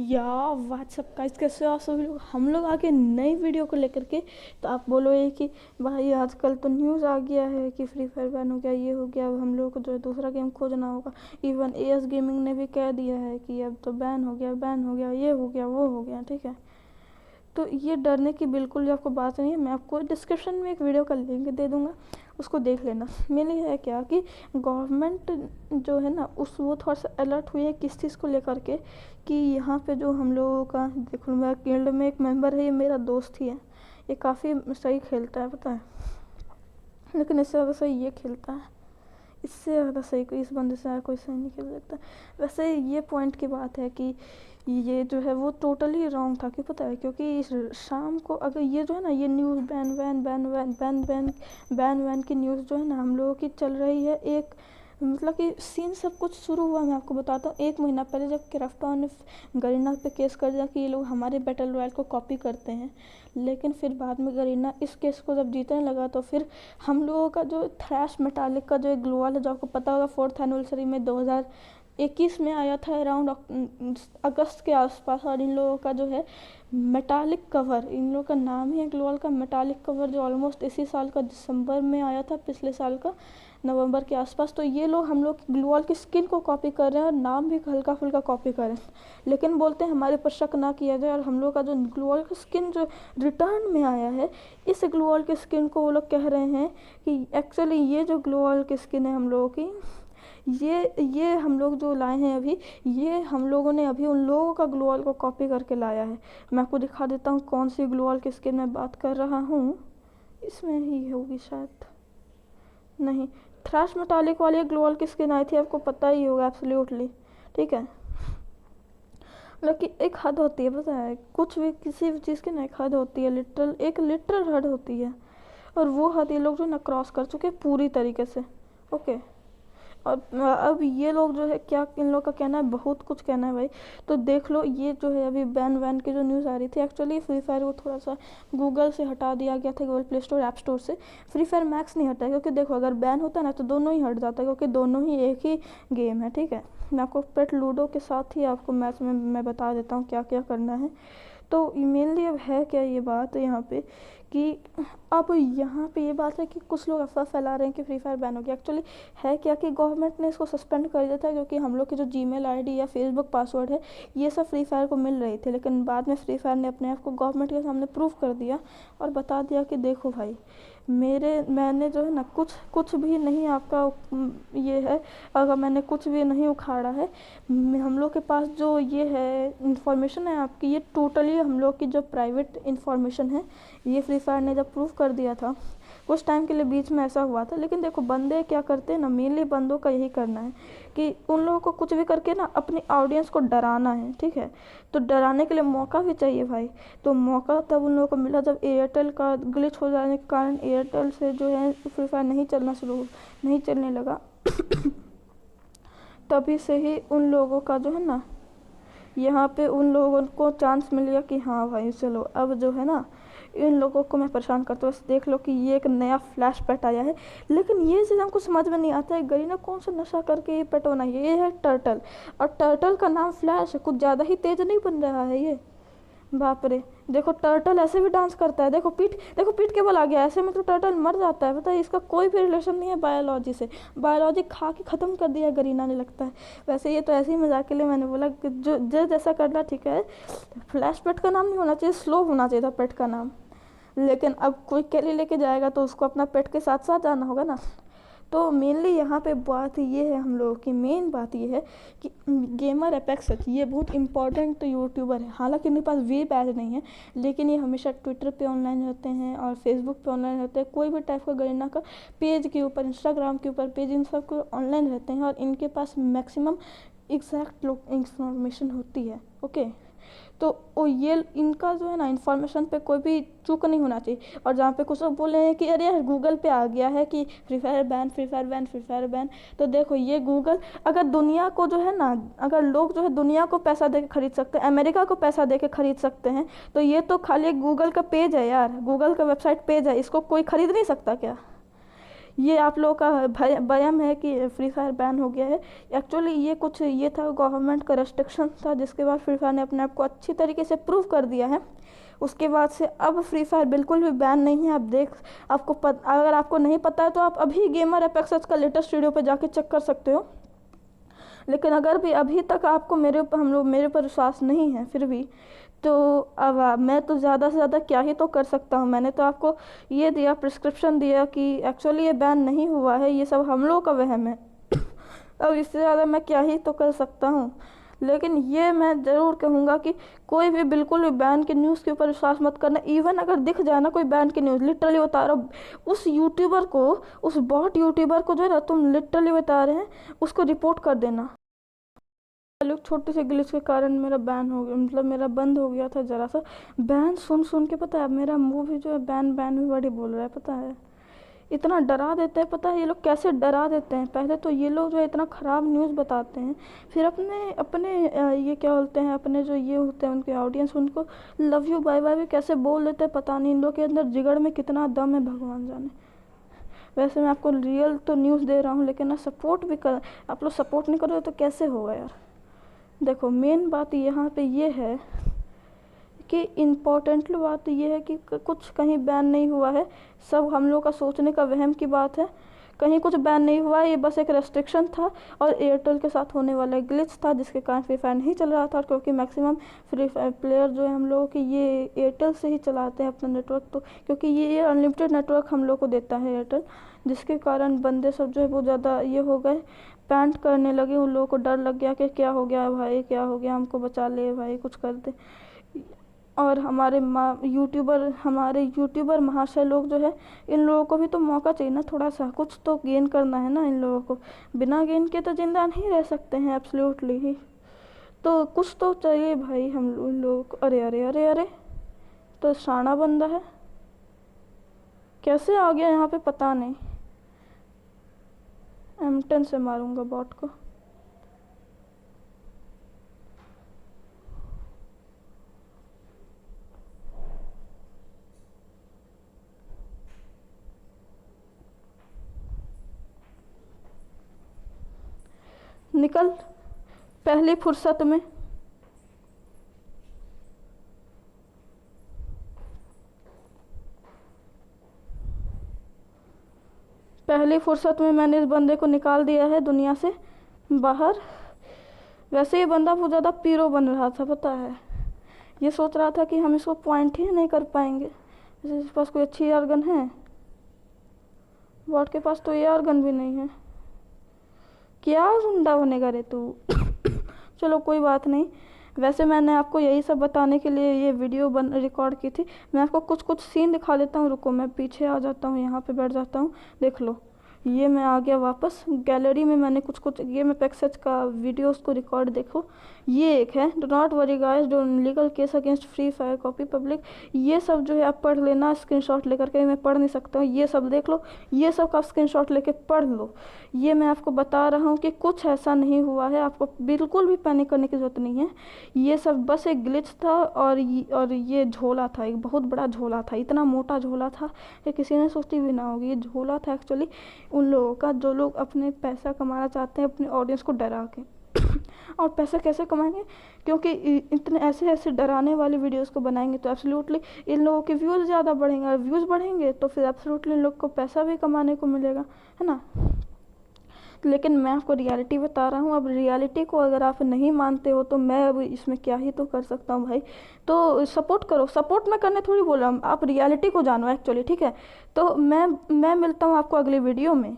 या WhatsApp guys, कैसे हो आप सभी लोग। हम लोग आगे नई वीडियो को लेकर के। तो आप बोलोगे कि भाई आजकल तो न्यूज़ आ गया है कि फ्री फायर बैन हो गया, ये हो गया, अब हम लोग को जो है दूसरा गेम खोजना होगा। इवन एएस गेमिंग ने भी कह दिया है कि अब तो बैन हो गया, बैन हो गया, ये हो गया, वो हो गया। ठीक है, तो ये डरने की बिल्कुल भी आपको बात नहीं है। मैं आपको डिस्क्रिप्शन में एक वीडियो का लिंक दे दूँगा, उसको देख लेना। मेरे लिए है क्या कि गवर्नमेंट जो है ना वो थोड़ा सा अलर्ट हुई है किस चीज़ को लेकर के, कि यहाँ पे जो हम लोगों का, देखो मेरा गिल्ड में एक मेंबर है, ये मेरा दोस्त ही है, ये काफ़ी सही खेलता है पता है, लेकिन इससे ज़्यादा सही ये खेलता है, इससे ज़्यादा सही कोई इस बंदे से ज़्यादा कोई सही नहीं खेल सकता। वैसे ये पॉइंट की बात है कि ये जो है वो टोटली रॉन्ग था। क्यों पता है? क्योंकि शाम को अगर ये जो है ना, ये news ban van ban van ban ban ban van की न्यूज़ जो है ना हम लोगों की चल रही है, एक मतलब कि सीन सब कुछ शुरू हुआ। मैं आपको बताता हूँ, 1 महीना पहले जब क्राफ्टॉन ने गरीना पे केस कर दिया कि ये लोग हमारे बैटल रॉयल को कॉपी करते हैं, लेकिन फिर बाद में गरीना इस केस को जब जीतने लगा तो फिर हम लोगों का जो थ्रैश मेटालिक का जो एक ग्लोअल है, जो आपको पता होगा 4th एनिवर्सरी में 2021 में आया था अराउंड अगस्त के आसपास, और इन लोगों का जो है मेटालिक कवर, इन लोगों का नाम ही है ग्लोअल का मेटालिक कवर, जो ऑलमोस्ट इसी साल का दिसंबर में आया था, पिछले साल का नवंबर के आसपास। तो ये लोग हम लोग ग्लोअल की स्किन को कॉपी कर रहे हैं और नाम भी हल्का फुल्का कॉपी कर रहे हैं, लेकिन बोलते हैं हमारे पर शक ना किया जाए। और हम लोग का जो ग्लोअल की स्किन जो रिटर्न में आया है, इस ग्लोअल की स्किन को वो लोग कह रहे हैं कि एक्चुअली ये जो ग्लोअल की स्किन है हम लोगों की, ये हम लोग जो लाए हैं अभी, ये हम लोगों ने अभी उन लोगों का ग्लोअल को कॉपी करके लाया है। मैं आपको दिखा देता हूँ कौन सी ग्लोअल की स्किन मैं बात कर रहा हूँ, इसमें ही होगी शायद, नहीं, थ्रैश मेटालिक वाली ग्लोअल की स्किन आई थी, आपको पता ही होगा एब्सोल्युटली। ठीक है, मतलब कि एक हद होती है पता है, कुछ भी किसी भी चीज़ की ना एक हद होती है, लिटरल हद होती है, और वो हद ये लोग जो ना क्रॉस कर चुके पूरी तरीके से। ओके, और अब ये लोग जो है क्या, इन लोग का कहना है, बहुत कुछ कहना है भाई। तो देख लो, ये जो है अभी बैन वैन की जो न्यूज़ आ रही थी, एक्चुअली फ्री फायर को थोड़ा सा गूगल से हटा दिया गया था, Google play store app store से। फ्री फायर मैक्स नहीं हटा, क्योंकि देखो अगर बैन होता ना तो दोनों ही हट जाता, क्योंकि दोनों ही एक ही गेम है। ठीक है, मैं आपको पेट लूडो के साथ ही आपको मैच में मैं बता देता हूँ क्या क्या करना है। तो मेनली अब है क्या ये बात यहाँ पे कि अब यहाँ पे ये बात है कि कुछ लोग अफवाह फैला रहे हैं कि फ्री फायर बैन हो गया। एक्चुअली है क्या कि गवर्नमेंट ने इसको सस्पेंड कर दिया था, क्योंकि हम लोग की जो जीमेल आईडी या फेसबुक पासवर्ड है, ये सब फ्री फायर को मिल रही थी। लेकिन बाद में फ्री फायर ने अपने आप को गवर्नमेंट के सामने प्रूव कर दिया और बता दिया कि देखो भाई, मैंने जो है ना कुछ भी नहीं आपका ये है, अगर मैंने कुछ भी नहीं उखाड़ा है, हम लोग के पास जो ये है इंफॉर्मेशन है आपकी, ये टोटली हम लोग की जो प्राइवेट इंफॉर्मेशन है। ये फ्री फायर ने जब प्रूफ कर दिया था, कुछ टाइम के लिए बीच में ऐसा हुआ था, लेकिन देखो बंदे क्या करते हैं ना, मेनली बंदों का यही करना है कि उन लोगों को कुछ भी करके ना अपनी ऑडियंस को डराना है। ठीक है, तो डराने के लिए मौका भी चाहिए भाई। तो मौका तब उन लोगों को मिला जब एयरटेल का ग्लिच हो जाने के कारण एयरटेल से जो है फ्री फायर नहीं चलने लगा। तभी से ही उन लोगों का जो है ना, यहाँ पे उन लोगों को चांस मिल गया कि हाँ भाई चलो अब जो है ना इन लोगों को मैं परेशान करता हूँ। देख लो कि ये एक नया फ्लैश पेट आया है, लेकिन ये चीज़ हमको समझ में नहीं आता है, गरीना कौन सा नशा करके ये पेट बनाई है। ये है टर्टल, और टर्टल का नाम फ्लैश है, कुछ ज़्यादा ही तेज नहीं बन रहा है ये। बाप रे, देखो टर्टल ऐसे भी डांस करता है, देखो पीठ के बल आ गया, ऐसे में तो टर्टल मर जाता है। पता है, इसका कोई भी रिलेशन नहीं है बायोलॉजी से, बायोलॉजी खा के ख़त्म कर दिया गरीना ने लगता है। वैसे ये तो ऐसे ही मजाक के लिए मैंने बोला कि जो जैसा करना ठीक है। फ्लैश पेट का नाम नहीं होना चाहिए, स्लो होना चाहिए था पेट का नाम, लेकिन अब कोई कैली लेके जाएगा तो उसको अपना पेट के साथ साथ जाना होगा ना। तो मेनली यहाँ पे बात ये है, हम लोगों की मेन बात ये है कि गेमर एपेक्स ये बहुत इंपॉर्टेंट यूट्यूबर है। हालांकि इनके पास वे बैज नहीं है, लेकिन ये हमेशा ट्विटर पे ऑनलाइन रहते हैं और फेसबुक पे ऑनलाइन रहते हैं। कोई भी टाइप का गरीना का पेज के ऊपर, इंस्टाग्राम के ऊपर पेज, इन सब को ऑनलाइन रहते हैं, और इनके पास मैक्सिमम एग्जैक्ट इंफॉर्मेशन होती है। ओके, तो ये इनका जो है ना इन्फॉर्मेशन पे कोई भी चूक नहीं होना चाहिए। और जहाँ पे कुछ लोग बोले हैं कि अरे यार गूगल पे आ गया है कि free fire ban, free fire ban, free fire ban, तो देखो ये गूगल, अगर दुनिया को जो है ना, अगर लोग जो है दुनिया को पैसा दे के खरीद सकते हैं, अमेरिका को पैसा दे के खरीद सकते हैं, तो ये तो खाली गूगल का पेज है यार, गूगल का वेबसाइट पेज है, इसको कोई खरीद नहीं सकता क्या? ये आप लोगों का वहम है कि फ्री फायर बैन हो गया है। एक्चुअली ये था गवर्नमेंट का रेस्ट्रिक्शन था, जिसके बाद फ्री फायर ने अपने आप को अच्छी तरीके से प्रूव कर दिया है। उसके बाद से अब फ्री फायर बिल्कुल भी बैन नहीं है। अगर आपको नहीं पता है तो आप अभी गेमर एपेक्स का लेटेस्ट वीडियो पे जाके चेक कर सकते हो। लेकिन अगर भी अभी तक आपको मेरे पर विश्वास नहीं है फिर भी, तो अब मैं तो ज़्यादा से ज़्यादा क्या ही तो कर सकता हूँ। मैंने तो आपको ये दिया, प्रिस्क्रिप्शन दिया कि एक्चुअली ये बैन नहीं हुआ है, ये सब हम लोगों का वहम है। अब इससे ज़्यादा मैं क्या ही तो कर सकता हूँ। लेकिन ये मैं ज़रूर कहूँगा कि कोई भी बिल्कुल भी बैन की न्यूज़ के ऊपर विश्वास मत करना। इवन अगर दिख जाए ना कोई बैन की न्यूज़, लिटरली बता रहा हूँ, उस यूट्यूबर को, उस बॉट यूट्यूबर को जो है ना, तुम लिटरली बता रहे हैं, उसको रिपोर्ट कर देना। लोग छोटे से ग्लिच के कारण मेरा बैन हो गया, मतलब मेरा बंद हो गया था जरा सा। बैन सुन सुन के पता है मेरा मुंह भी जो है बैन बैन भी बड़ी बोल रहा है, पता है। इतना डरा देते हैं, पता है ये लोग कैसे डरा देते हैं। पहले तो ये लोग जो है इतना ख़राब न्यूज़ बताते हैं, फिर अपने अपने ये क्या बोलते हैं, अपने जो ये होते हैं उनके ऑडियंस, उनको लव यू बाय बाय भी कैसे बोल देते हैं। पता नहीं इन लोग के अंदर जिगड़ में कितना दम है, भगवान जाने। वैसे मैं आपको रियल तो न्यूज़ दे रहा हूँ, लेकिन ना सपोर्ट भी कर, आप लोग सपोर्ट नहीं करोगे तो कैसे होगा यार। देखो मेन बात यहाँ पे ये है कि इम्पोर्टेंट बात ये है कि कुछ कहीं बैन नहीं हुआ है, सब हम लोग का सोचने का वहम की बात है। कहीं कुछ बैन नहीं हुआ है, ये बस एक रेस्ट्रिक्शन था और एयरटेल के साथ होने वाला ग्लिच था, जिसके कारण फ्री फायर नहीं चल रहा था। क्योंकि मैक्सिमम फ्री फायर प्लेयर जो है हम लोगों के ये एयरटेल से ही चलाते हैं अपना नेटवर्क, तो क्योंकि ये अनलिमिटेड नेटवर्क हम लोग को देता है एयरटेल, जिसके कारण बंदे सब जो है बहुत ज़्यादा ये हो गए, पैंट करने लगे। उन लोगों को डर लग गया कि क्या हो गया भाई, क्या हो गया, हमको बचा ले भाई, कुछ कर दे। और हमारे यूट्यूबर महाशय लोग जो है, इन लोगों को भी तो मौका चाहिए ना, थोड़ा सा कुछ तो गेन करना है ना इन लोगों को। बिना गेन के तो जिंदा नहीं रह सकते हैं एब्सोल्युटली ही, तो कुछ तो चाहिए भाई हम लोगों को। अरे अरे अरे अरे, तो शाना बंदा है, कैसे आ गया यहाँ पे पता नहीं। M10 से मारूंगा बॉट को। निकल पहली फुर्सत में। पहली फुर्सत में मैंने इस बंदे को निकाल दिया है दुनिया से बाहर। वैसे ये बंदा बहुत ज़्यादा पीरो बन रहा था, पता है। ये सोच रहा था कि हम इसको पॉइंट ही नहीं कर पाएंगे। वैसे इसके पास कोई अच्छी एआर गन है? बॉट के पास तो एआर गन भी नहीं है। क्या गुंडा बनेगा रे तू। चलो कोई बात नहीं। वैसे मैंने आपको यही सब बताने के लिए ये वीडियो रिकॉर्ड की थी। मैं आपको कुछ कुछ सीन दिखा देता हूँ, रुको मैं पीछे आ जाता हूँ, यहाँ पे बैठ जाता हूँ। देख लो, ये मैं आ गया वापस गैलरी में। मैंने कुछ कुछ गेम एपेक्स का वीडियोस को रिकॉर्ड देखो। ये एक है, do not worry guys, do legal case against Free Fire copy public. ये सब जो है आप पढ़ लेना स्क्रीनशॉट लेकर के। मैं पढ़ नहीं सकता हूँ, ये सब देख लो, ये सब का स्क्रीनशॉट लेके पढ़ लो। ये मैं आपको बता रहा हूँ कि कुछ ऐसा नहीं हुआ है, आपको बिल्कुल भी पैनिक करने की ज़रूरत नहीं है। ये सब बस एक ग्लिच था और ये झोला था, एक बहुत बड़ा झोला था, इतना मोटा झोला था कि किसी ने सोची भी ना होगी। ये झोला था एक्चुअली उन लोगों का जो लोग अपने पैसा कमाना चाहते हैं अपने ऑडियंस को डरा के। और पैसा कैसे कमाएंगे? क्योंकि इतने ऐसे ऐसे डराने वाली वीडियोस को बनाएंगे तो एब्सोल्युटली इन लोगों के व्यूज़ ज़्यादा बढ़ेंगे, और व्यूज़ बढ़ेंगे तो फिर एब्सोल्युटली इन लोग को पैसा भी कमाने को मिलेगा, है ना। लेकिन मैं आपको रियलिटी बता रहा हूँ। अब रियलिटी को अगर आप नहीं मानते हो तो मैं अब इसमें क्या ही तो कर सकता हूँ भाई। तो सपोर्ट करो, सपोर्ट मैं करने थोड़ी बोल रहा हूँ, आप रियलिटी को जानो एक्चुअली, ठीक है। तो मैं मिलता हूँ आपको अगली वीडियो में।